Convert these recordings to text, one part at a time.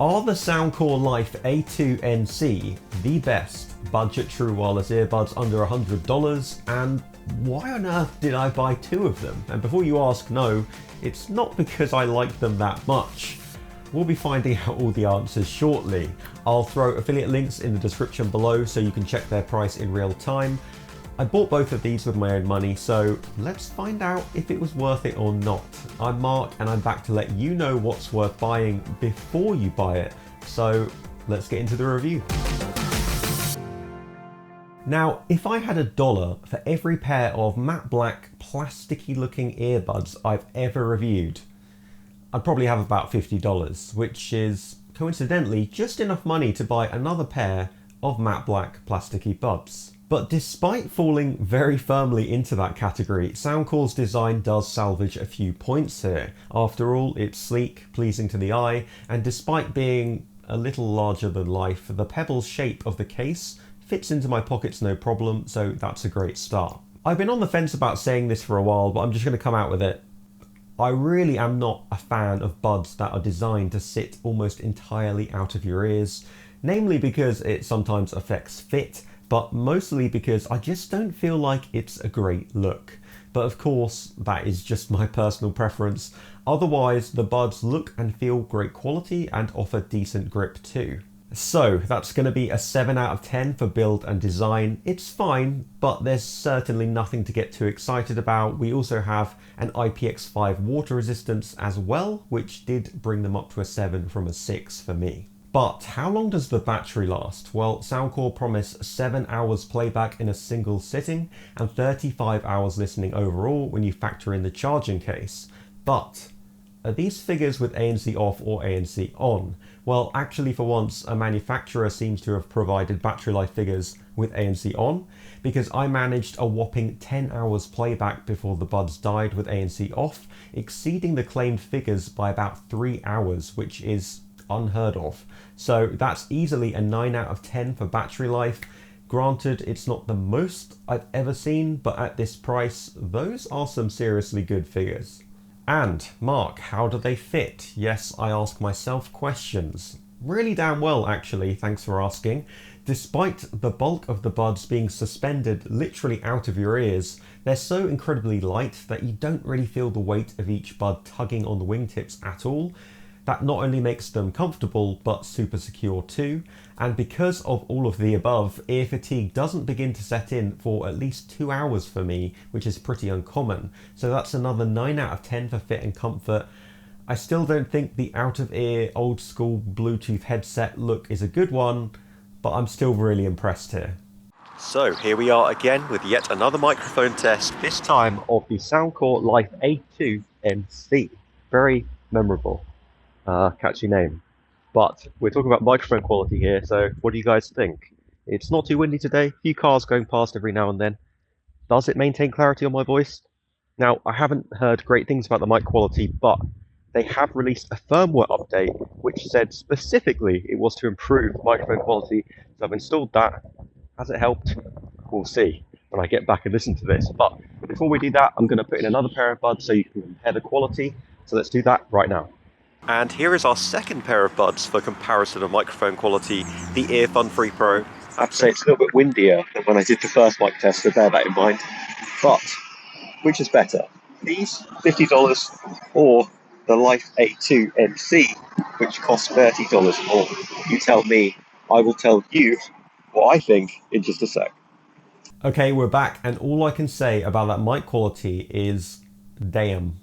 Are the Soundcore Life A2 NC the best budget true wireless earbuds under $100? And why on earth did I buy two of them? And before you ask, no, it's not because I like them that much. We'll be finding out all the answers shortly. I'll throw affiliate links in the description below so you can check their price in real time. I bought both of these with my own money, so let's find out if it was worth it or not. I'm Mark and I'm back to let you know what's worth buying before you buy it. So let's get into the review. Now, if I had $1 for every pair of matte black, plasticky looking earbuds I've ever reviewed, I'd probably have about $50, which is coincidentally just enough money to buy another pair of matte black plasticky buds. But despite falling very firmly into that category, Soundcore's design does salvage a few points here. After all, it's sleek, pleasing to the eye, and despite being a little larger than life, the pebble shape of the case fits into my pockets no problem, so that's a great start. I've been on the fence about saying this for a while, but I'm just going to come out with it. I really am not a fan of buds that are designed to sit almost entirely out of your ears, namely because it sometimes affects fit, but mostly because I just don't feel like it's a great look. But of course, that is just my personal preference. Otherwise, the buds look and feel great quality and offer decent grip too. So that's going to be a 7 out of 10 for build and design. It's fine, but there's certainly nothing to get too excited about. We also have an IPX5 water resistance as well, which did bring them up to a 7 from a 6 for me. But how long does the battery last? Well, Soundcore promise 7 hours playback in a single sitting and 35 hours listening overall when you factor in the charging case. But are these figures with ANC off or ANC on? Well, actually for once, a manufacturer seems to have provided battery life figures with ANC on, because I managed a whopping 10 hours playback before the buds died with ANC off, exceeding the claimed figures by about 3 hours, which is unheard of. So that's easily a 9 out of 10 for battery life. Granted, it's not the most I've ever seen, but at this price, those are some seriously good figures. And Mark, how do they fit? Yes, I ask myself questions. Really damn well, actually, thanks for asking. Despite the bulk of the buds being suspended literally out of your ears, they're so incredibly light that you don't really feel the weight of each bud tugging on the wingtips at all. That not only makes them comfortable, but super secure too. And because of all of the above, ear fatigue doesn't begin to set in for at least 2 hours for me, which is pretty uncommon. So that's another 9 out of 10 for fit and comfort. I still don't think the out-of-ear, old-school Bluetooth headset look is a good one, but I'm still really impressed here. So here we are again with yet another microphone test, this time of the Soundcore Life A2 NC. Very memorable. Catchy name. But we're talking about microphone quality here, so what do you guys think? It's not too windy today, a few cars going past every now and then. Does it maintain clarity on my voice? Now, I haven't heard great things about the mic quality, but they have released a firmware update which said specifically it was to improve microphone quality, so I've installed that. Has it helped? We'll see when I get back and listen to this. But before we do that, I'm going to put in another pair of buds so you can compare the quality, so let's do that right now. And here is our second pair of buds for comparison of microphone quality, the Earfun 3 Pro. I have to say it's a little bit windier than when I did the first mic test, so bear that in mind. But, which is better? These, $50, or the Life A2 NC, which costs $30 more? You tell me, I will tell you what I think in just a sec. Okay, we're back, and all I can say about that mic quality is, damn.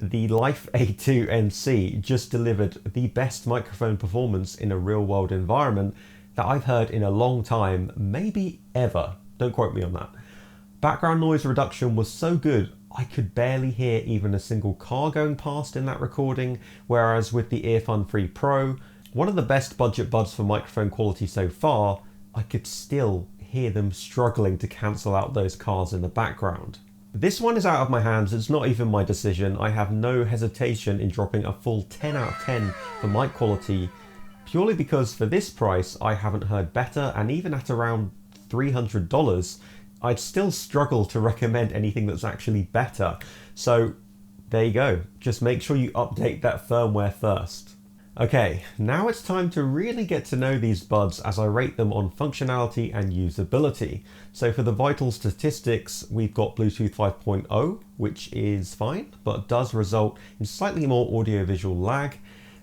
The Life A2 NC just delivered the best microphone performance in a real-world environment that I've heard in a long time, maybe ever. Don't quote me on that. Background noise reduction was so good, I could barely hear even a single car going past in that recording, whereas with the Earfun 3 Pro, one of the best budget buds for microphone quality so far, I could still hear them struggling to cancel out those cars in the background. This one is out of my hands, it's not even my decision. I have no hesitation in dropping a full 10 out of 10 for mic quality, purely because for this price I haven't heard better, and even at around $300, I'd still struggle to recommend anything that's actually better. So there you go, just make sure you update that firmware first. Okay, now it's time to really get to know these buds as I rate them on functionality and usability. So for the vital statistics, we've got Bluetooth 5.0, which is fine, but does result in slightly more audiovisual lag.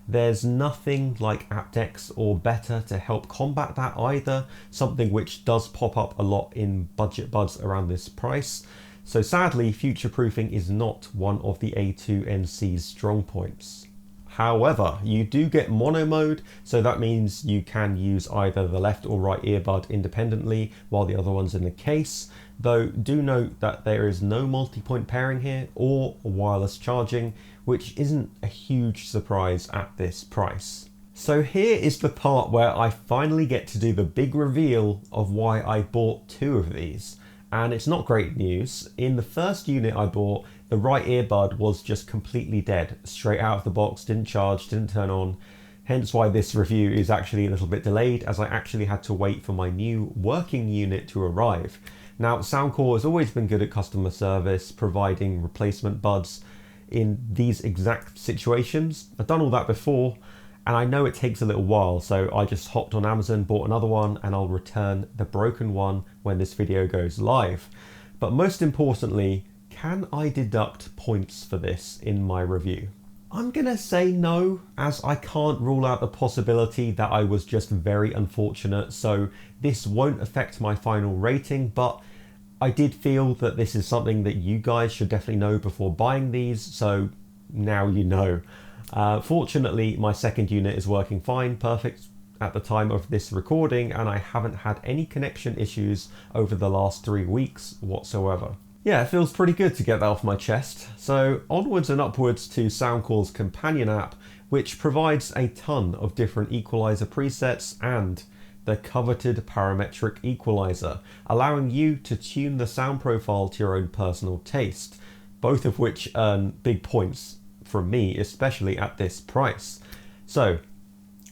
There's nothing like aptX or Better to help combat that either, something which does pop up a lot in budget buds around this price. So sadly, future-proofing is not one of the A2 NC's strong points. However, you do get mono mode, so that means you can use either the left or right earbud independently while the other one's in the case, though do note that there is no multi-point pairing here or wireless charging, which isn't a huge surprise at this price. So here is the part where I finally get to do the big reveal of why I bought two of these. And it's not great news. In the first unit I bought, the right earbud was just completely dead, straight out of the box, didn't charge, didn't turn on. Hence why this review is actually a little bit delayed, as I actually had to wait for my new working unit to arrive. Now, Soundcore has always been good at customer service, providing replacement buds in these exact situations. I've done all that before, and I know it takes a little while, so I just hopped on Amazon, bought another one, and I'll return the broken one when this video goes live. But most importantly, can I deduct points for this in my review? I'm gonna say no, as I can't rule out the possibility that I was just very unfortunate, so this won't affect my final rating, but I did feel that this is something that you guys should definitely know before buying these, so now you know. Fortunately, my second unit is working fine, perfect at the time of this recording, and I haven't had any connection issues over the last 3 weeks whatsoever. Yeah, it feels pretty good to get that off my chest. So onwards and upwards to Soundcore's companion app, which provides a ton of different equalizer presets and the coveted parametric equalizer, allowing you to tune the sound profile to your own personal taste, both of which earn big points from me, especially at this price. So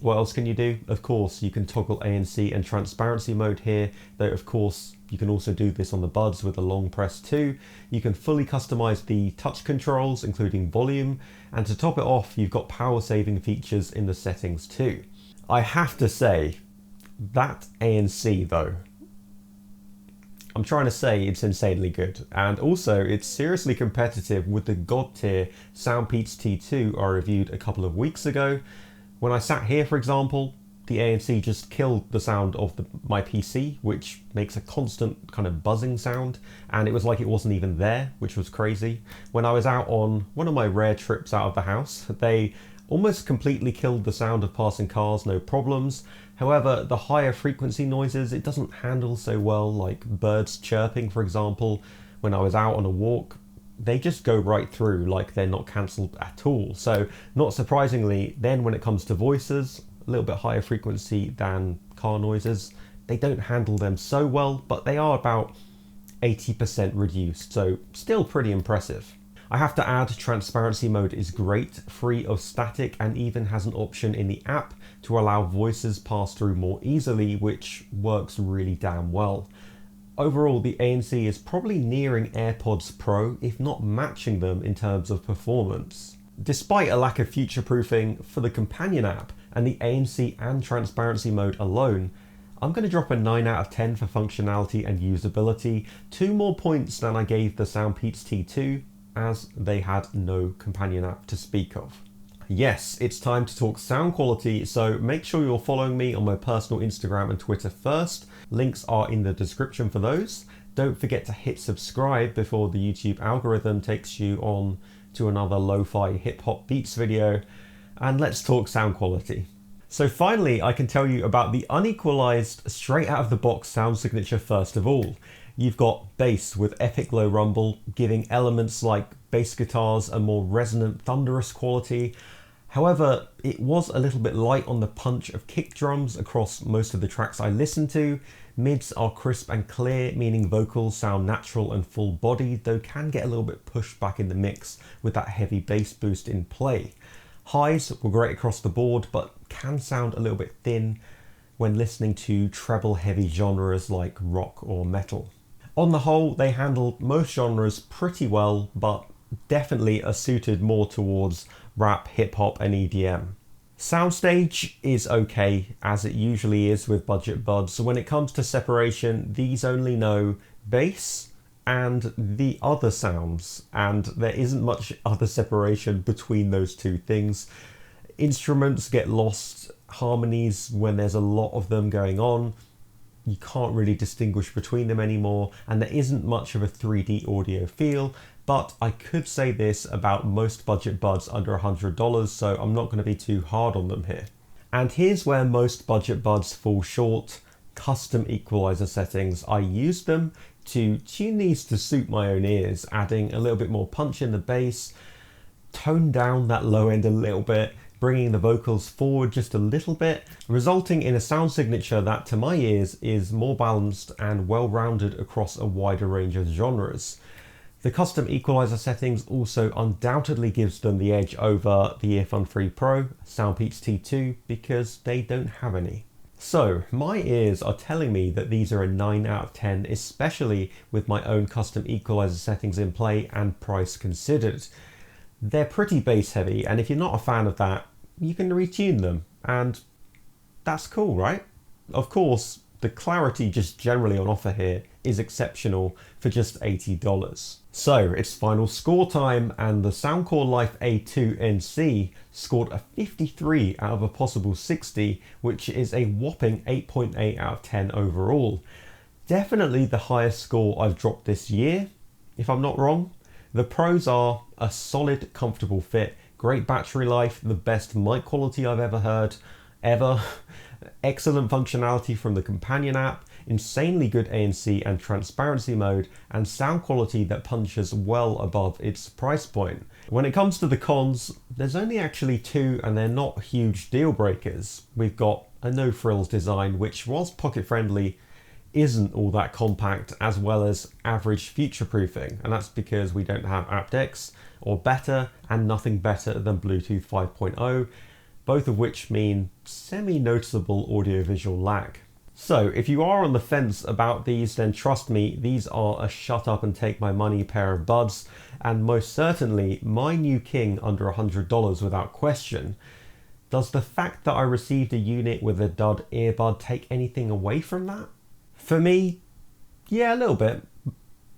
what else can you do? Of course, you can toggle ANC and transparency mode here, though of course you can also do this on the buds with a long press too. You can fully customize the touch controls, including volume, and to top it off, you've got power saving features in the settings too. I have to say, that ANC though, I'm trying to say it's insanely good, and also it's seriously competitive with the god tier Soundpeats T2 I reviewed a couple of weeks ago. When I sat here, for example, the ANC just killed the sound of my PC, which makes a constant kind of buzzing sound, and it was like it wasn't even there, which was crazy. When I was out on one of my rare trips out of the house, they almost completely killed the sound of passing cars, no problems. However, the higher frequency noises, it doesn't handle so well, like birds chirping, for example. When I was out on a walk, they just go right through like they're not cancelled at all. So not surprisingly, then when it comes to voices, a little bit higher frequency than car noises, they don't handle them so well, but they are about 80% reduced, so still pretty impressive. I have to add, transparency mode is great, free of static, and even has an option in the app to allow voices pass through more easily, which works really damn well. Overall, the ANC is probably nearing AirPods Pro, if not matching them in terms of performance. Despite a lack of future-proofing for the companion app and the ANC and transparency mode alone, I'm going to drop a 9 out of 10 for functionality and usability, 2 more points than I gave the Soundpeats T2, as they had no companion app to speak of. Yes, it's time to talk sound quality, so make sure you're following me on my personal Instagram and Twitter first. Links are in the description for those. Don't forget to hit subscribe before the YouTube algorithm takes you on to another lo-fi hip-hop beats video. And let's talk sound quality. So finally, I can tell you about the unequalized, straight out of the box sound signature first of all. You've got bass with epic low rumble, giving elements like bass guitars a more resonant, thunderous quality. However, it was a little bit light on the punch of kick drums across most of the tracks I listened to. Mids are crisp and clear, meaning vocals sound natural and full-bodied, though can get a little bit pushed back in the mix with that heavy bass boost in play. Highs were great across the board, but can sound a little bit thin when listening to treble-heavy genres like rock or metal. On the whole, they handled most genres pretty well, but definitely are suited more towards rap, hip-hop and EDM. Soundstage is okay, as it usually is with budget buds. So when it comes to separation, these only know bass and the other sounds, and there isn't much other separation between those two things. Instruments get lost, harmonies, when there's a lot of them going on, you can't really distinguish between them anymore, and there isn't much of a 3D audio feel. But I could say this about most budget buds under $100, so I'm not going to be too hard on them here. And here's where most budget buds fall short: custom equalizer settings. I use them to tune these to suit my own ears, adding a little bit more punch in the bass, tone down that low end a little bit, bringing the vocals forward just a little bit, resulting in a sound signature that to my ears is more balanced and well-rounded across a wider range of genres. The custom equalizer settings also undoubtedly gives them the edge over the Earphone 3 Pro, Soundpeats T2, because they don't have any. So my ears are telling me that these are a 9 out of 10, especially with my own custom equalizer settings in play and price considered. They're pretty bass heavy, and if you're not a fan of that, you can retune them, and that's cool, right? Of course, the clarity just generally on offer here is exceptional for just $80. So it's final score time, and the Soundcore Life A2 NC scored a 53 out of a possible 60, which is a whopping 8.8 out of 10 overall. Definitely the highest score I've dropped this year, if I'm not wrong. The pros are a solid, comfortable fit, great battery life, the best mic quality I've ever heard, excellent functionality from the companion app, insanely good ANC and transparency mode, and sound quality that punches well above its price point. When it comes to the cons, there's only actually two, and they're not huge deal breakers. We've got a no-frills design, which, whilst pocket friendly, isn't all that compact, as well as average future-proofing, and that's because we don't have aptX or better, and nothing better than Bluetooth 5.0, both of which mean semi-noticeable audiovisual lag. So if you are on the fence about these, then trust me, these are a shut up and take my money pair of buds, and most certainly my new king under $100 without question. Does the fact that I received a unit with a dud earbud take anything away from that? For me, yeah, a little bit,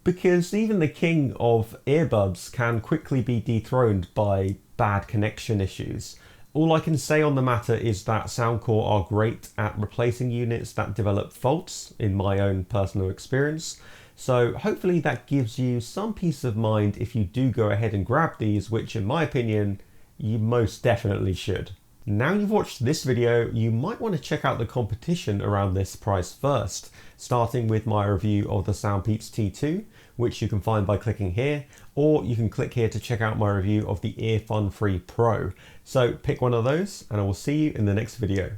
because even the king of earbuds can quickly be dethroned by bad connection issues. All I can say on the matter is that Soundcore are great at replacing units that develop faults, in my own personal experience. So hopefully that gives you some peace of mind if you do go ahead and grab these, which in my opinion, you most definitely should. Now you've watched this video, you might want to check out the competition around this price first, starting with my review of the Soundpeats T2, which you can find by clicking here, or you can click here to check out my review of the Earphone 3 Pro. So pick one of those, and I will see you in the next video.